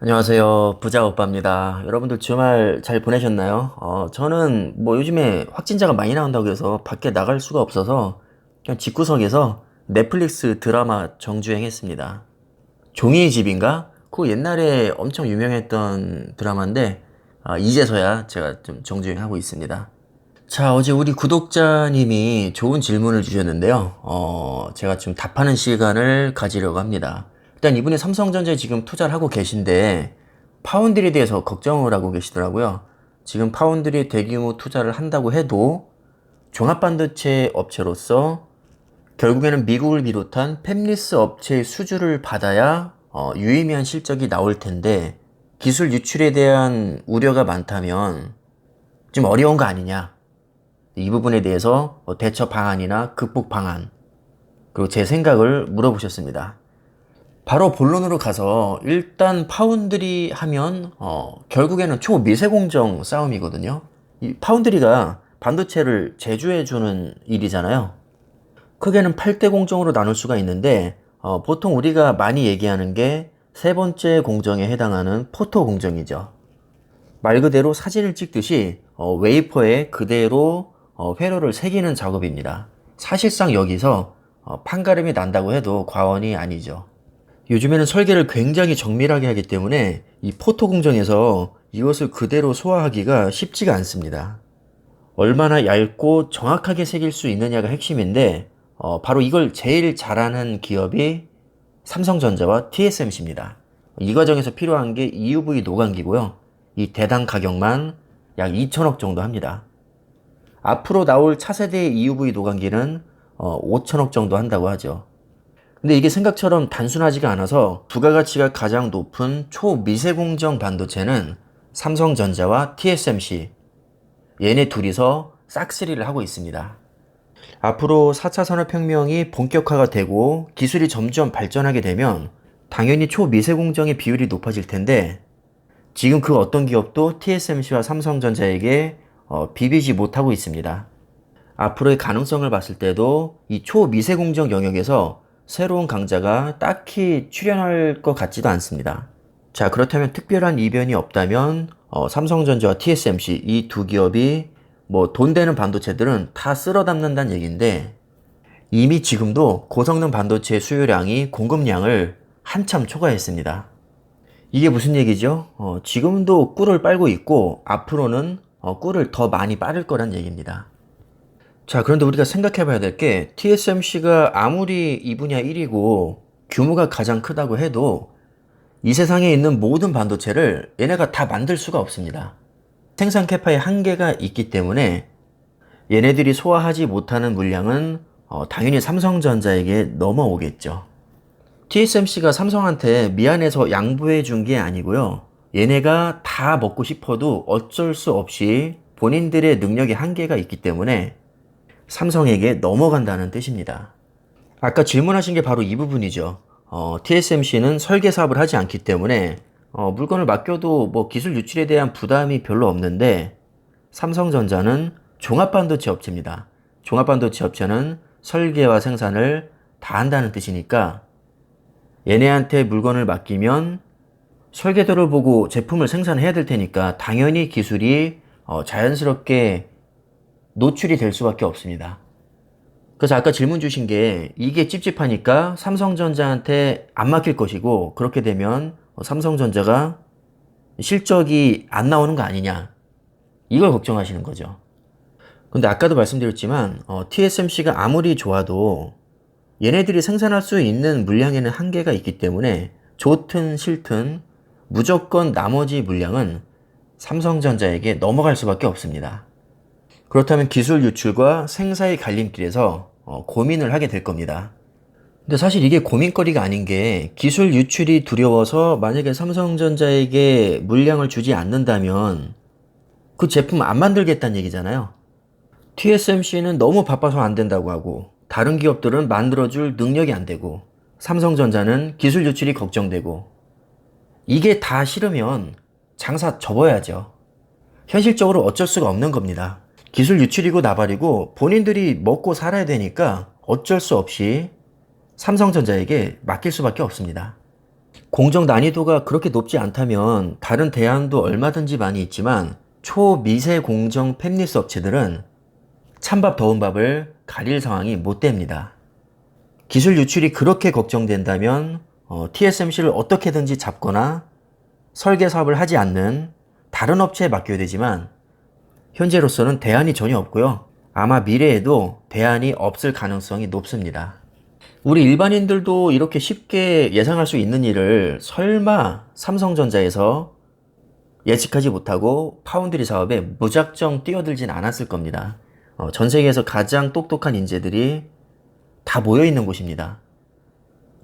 안녕하세요. 부자 오빠입니다. 여러분들 주말 잘 보내셨나요? 저는 뭐 요즘에 확진자가 많이 나온다고 해서 밖에 나갈 수가 없어서 그냥 집구석에서 넷플릭스 드라마 정주행했습니다. 종이의 집인가? 그거 옛날에 엄청 유명했던 드라마인데 이제서야 제가 좀 정주행하고 있습니다. 자, 어제 우리 구독자님이 좋은 질문을 주셨는데요. 제가 좀 답하는 시간을 가지려고 합니다. 일단 이분이 삼성전자에 지금 투자를 하고 계신데, 파운드리에 대해서 걱정을 하고 계시더라고요. 지금 파운드리에 대규모 투자를 한다고 해도, 종합반도체 업체로서 결국에는 미국을 비롯한 팹리스 업체의 수주를 받아야 유의미한 실적이 나올 텐데, 기술 유출에 대한 우려가 많다면 좀 어려운 거 아니냐. 이 부분에 대해서 대처 방안이나 극복 방안, 그리고 제 생각을 물어보셨습니다. 바로 본론으로 가서 일단 파운드리 하면 결국에는 초미세공정 싸움이거든요. 이 파운드리가 반도체를 제조해주는 일이잖아요. 크게는 8대 공정으로 나눌 수가 있는데 보통 우리가 많이 얘기하는 게 세 번째 공정에 해당하는 포토 공정이죠. 말 그대로 사진을 찍듯이 웨이퍼에 그대로 회로를 새기는 작업입니다. 사실상 여기서 판가름이 난다고 해도 과언이 아니죠. 요즘에는 설계를 굉장히 정밀하게 하기 때문에 이 포토 공정에서 이것을 그대로 소화하기가 쉽지가 않습니다. 얼마나 얇고 정확하게 새길 수 있느냐가 핵심인데 바로 이걸 제일 잘하는 기업이 삼성전자와 TSMC입니다. 이 과정에서 필요한 게 EUV 노광기고요. 이 대당 가격만 약 2천억 정도 합니다. 앞으로 나올 차세대의 EUV 노광기는 5천억 정도 한다고 하죠. 근데 이게 생각처럼 단순하지가 않아서 부가가치가 가장 높은 초미세공정 반도체는 삼성전자와 TSMC, 얘네 둘이서 싹쓸이를 하고 있습니다. 앞으로 4차 산업혁명이 본격화가 되고 기술이 점점 발전하게 되면 당연히 초미세공정의 비율이 높아질 텐데 지금 그 어떤 기업도 TSMC와 삼성전자에게 비비지 못하고 있습니다. 앞으로의 가능성을 봤을 때도 이 초미세공정 영역에서 새로운 강자가 딱히 출현할 것 같지도 않습니다. 자, 그렇다면 특별한 이변이 없다면 삼성전자와 TSMC 이 두 기업이 뭐 돈 되는 반도체들은 다 쓸어 담는다는 얘기인데 이미 지금도 고성능 반도체 수요량이 공급량을 한참 초과했습니다. 이게 무슨 얘기죠? 지금도 꿀을 빨고 있고 앞으로는 꿀을 더 많이 빨을 거란 얘기입니다. 자, 그런데 우리가 생각해 봐야 될 게 TSMC가 아무리 이 분야 1위고 규모가 가장 크다고 해도 이 세상에 있는 모든 반도체를 얘네가 다 만들 수가 없습니다. 생산 캐파에 한계가 있기 때문에 얘네들이 소화하지 못하는 물량은 당연히 삼성전자에게 넘어오겠죠. TSMC가 삼성한테 미안해서 양보해 준 게 아니고요. 얘네가 다 먹고 싶어도 어쩔 수 없이 본인들의 능력의 한계가 있기 때문에 삼성에게 넘어간다는 뜻입니다. 아까 질문하신 게 바로 이 부분이죠. TSMC는 설계 사업을 하지 않기 때문에 물건을 맡겨도 뭐 기술 유출에 대한 부담이 별로 없는데 삼성전자는 종합반도체 업체입니다. 종합반도체 업체는 설계와 생산을 다 한다는 뜻이니까 얘네한테 물건을 맡기면 설계도를 보고 제품을 생산해야 될 테니까 당연히 기술이 자연스럽게 노출이 될 수밖에 없습니다. 그래서 아까 질문 주신 게 이게 찝찝하니까 삼성전자한테 안 맡길 것이고 그렇게 되면 삼성전자가 실적이 안 나오는 거 아니냐 이걸 걱정하시는 거죠. 근데 아까도 말씀드렸지만 TSMC가 아무리 좋아도 얘네들이 생산할 수 있는 물량에는 한계가 있기 때문에 좋든 싫든 무조건 나머지 물량은 삼성전자에게 넘어갈 수밖에 없습니다. 그렇다면 기술 유출과 생사의 갈림길에서 고민을 하게 될 겁니다. 근데 사실 이게 고민거리가 아닌 게 기술 유출이 두려워서 만약에 삼성전자에게 물량을 주지 않는다면 그 제품 안 만들겠다는 얘기잖아요. TSMC는 너무 바빠서 안 된다고 하고 다른 기업들은 만들어줄 능력이 안 되고 삼성전자는 기술 유출이 걱정되고 이게 다 싫으면 장사 접어야죠. 현실적으로 어쩔 수가 없는 겁니다. 기술 유출이고 나발이고 본인들이 먹고 살아야 되니까 어쩔 수 없이 삼성전자에게 맡길 수밖에 없습니다. 공정 난이도가 그렇게 높지 않다면 다른 대안도 얼마든지 많이 있지만 초미세 공정 팹리스 업체들은 찬밥 더운 밥을 가릴 상황이 못 됩니다. 기술 유출이 그렇게 걱정된다면 TSMC를 어떻게든지 잡거나 설계 사업을 하지 않는 다른 업체에 맡겨야 되지만 현재로서는 대안이 전혀 없고요. 아마 미래에도 대안이 없을 가능성이 높습니다. 우리 일반인들도 이렇게 쉽게 예상할 수 있는 일을 설마 삼성전자에서 예측하지 못하고 파운드리 사업에 무작정 뛰어들진 않았을 겁니다. 전 세계에서 가장 똑똑한 인재들이 다 모여 있는 곳입니다.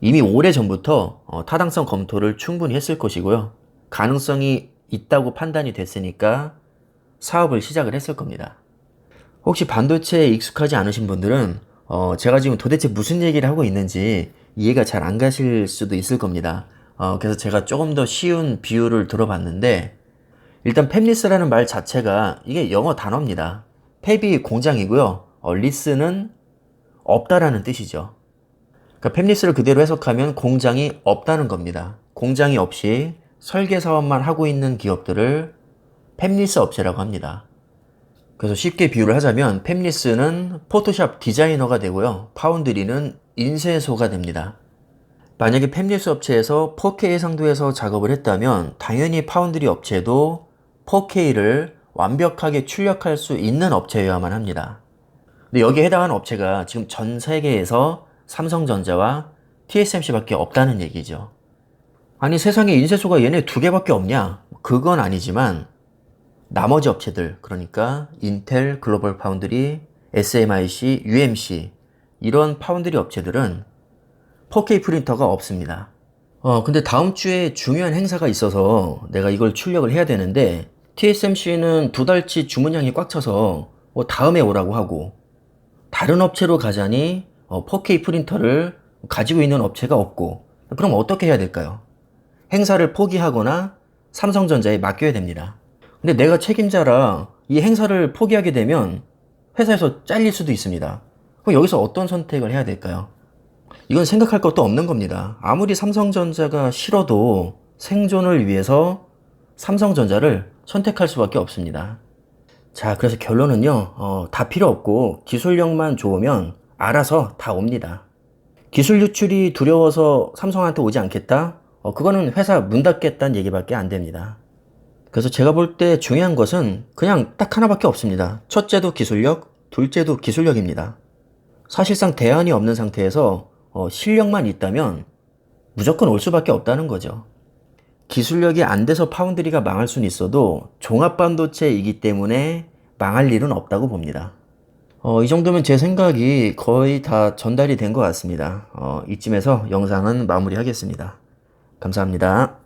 이미 오래전부터 타당성 검토를 충분히 했을 것이고요. 가능성이 있다고 판단이 됐으니까 사업을 시작을 했을 겁니다. 혹시 반도체에 익숙하지 않으신 분들은 제가 지금 도대체 무슨 얘기를 하고 있는지 이해가 잘 안 가실 수도 있을 겁니다. 그래서 제가 조금 더 쉬운 비유를 들어봤는데 일단 팹리스라는 말 자체가 이게 영어 단어입니다. 팹이 공장이고요. 리스는 없다라는 뜻이죠. 그러니까 팹리스를 그대로 해석하면 공장이 없다는 겁니다. 공장이 없이 설계 사업만 하고 있는 기업들을 팹리스 업체라고 합니다. 그래서 쉽게 비유를 하자면 팹리스는 포토샵 디자이너가 되고요. 파운드리는 인쇄소가 됩니다. 만약에 팹리스 업체에서 4K 해상도에서 작업을 했다면 당연히 파운드리 업체도 4K를 완벽하게 출력할 수 있는 업체여야만 합니다. 근데 여기에 해당하는 업체가 지금 전 세계에서 삼성전자와 TSMC밖에 없다는 얘기죠. 아니 세상에 인쇄소가 얘네 2개밖에 없냐? 그건 아니지만 나머지 업체들, 그러니까 인텔, 글로벌 파운드리, SMIC, UMC 이런 파운드리 업체들은 4K 프린터가 없습니다. 근데 다음 주에 중요한 행사가 있어서 내가 이걸 출력을 해야 되는데 TSMC는 2달치 주문량이 꽉 차서 다음에 오라고 하고 다른 업체로 가자니 4K 프린터를 가지고 있는 업체가 없고 그럼 어떻게 해야 될까요? 행사를 포기하거나 삼성전자에 맡겨야 됩니다. 근데 내가 책임자라 이 행사를 포기하게 되면 회사에서 잘릴 수도 있습니다. 그럼 여기서 어떤 선택을 해야 될까요? 이건 생각할 것도 없는 겁니다. 아무리 삼성전자가 싫어도 생존을 위해서 삼성전자를 선택할 수밖에 없습니다. 자, 그래서 결론은요, 다 필요 없고 기술력만 좋으면 알아서 다 옵니다. 기술 유출이 두려워서 삼성한테 오지 않겠다? 그거는 회사 문 닫겠다는 얘기밖에 안 됩니다. 그래서 제가 볼 때 중요한 것은 그냥 딱 하나밖에 없습니다. 첫째도 기술력, 둘째도 기술력입니다. 사실상 대안이 없는 상태에서 실력만 있다면 무조건 올 수밖에 없다는 거죠. 기술력이 안 돼서 파운드리가 망할 수는 있어도 종합반도체이기 때문에 망할 일은 없다고 봅니다. 이 정도면 제 생각이 거의 다 전달이 된 것 같습니다. 이쯤에서 영상은 마무리하겠습니다. 감사합니다.